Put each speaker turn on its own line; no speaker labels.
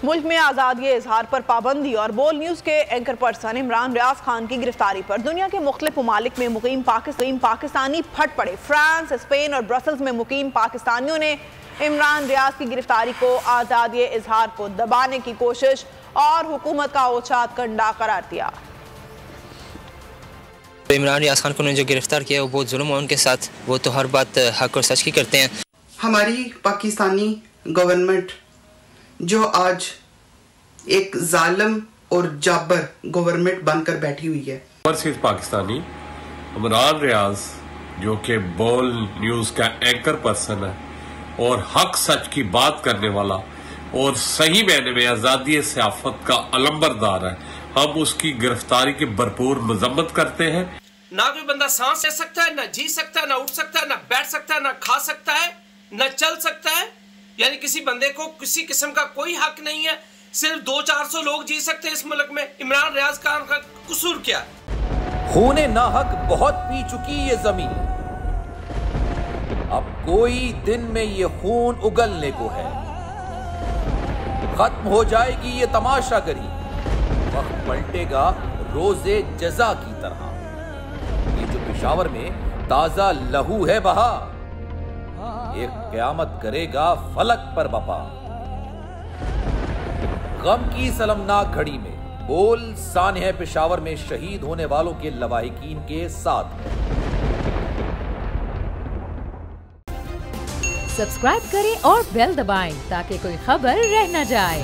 मुल्क में आज़ादी इजहार पर पाबंदी और बोल न्यूज़ के एंकर पर्सन इमरान रियाज खान की गिरफ्तारी पर दुनिया के मुख्तलिफ ममालिक में मुकीम पाकिस्तानी फट पड़े। फ्रांस, स्पेन और ब्रसल्स में मुकीम पाकिस्तानियों ने इमरान रियाज की गिरफ्तारी को आज़ादी इजहार को दबाने की कोशिश और हुकूमत का औचात कंडा करार दिया।
इमरान रियाज खान को जो गिरफ्तार किया वो बहुत जुल्म है उनके साथ, वो तो हर बात हक और सच की करते हैं।
हमारी पाकिस्तानी गवर्नमेंट जो आज एक जालिम और जाबर गवर्नमेंट बनकर बैठी हुई है।
ओवरसीज पाकिस्तानी इमरान रियाज जो कि बोल न्यूज का एंकर पर्सन है और हक सच की बात करने वाला और सही मायने में आजादी सियासत का अलंबरदार है, हम उसकी गिरफ्तारी की भरपूर मजम्मत करते हैं।
ना कोई बंदा सांस ले सकता है, ना जी सकता है, ना उठ सकता है, ना बैठ सकता है, ना खा सकता है, ना चल सकता है। यानी किसी बंदे को किसी किस्म का कोई हक नहीं है। सिर्फ 200-400 लोग जी सकते हैं इस मुल्क में। इमरान रियाज खान का कसूर क्या है?
खूने नाहक बहुत पी चुकी ये जमीन, अब कोई दिन में ये खून उगलने को है। खत्म हो जाएगी ये तमाशागरी, वक्त पलटेगा रोजे जजा की तरह। ये जो पेशावर में ताजा लहू है बहा, एक क़यामत करेगा फलक पर बपा। गम की सलमनाक घड़ी में बोल सानह पेशावर में शहीद होने वालों के लवाहिकीन के साथ।
सब्सक्राइब करें और बेल दबाएं ताकि कोई खबर रह न जाए।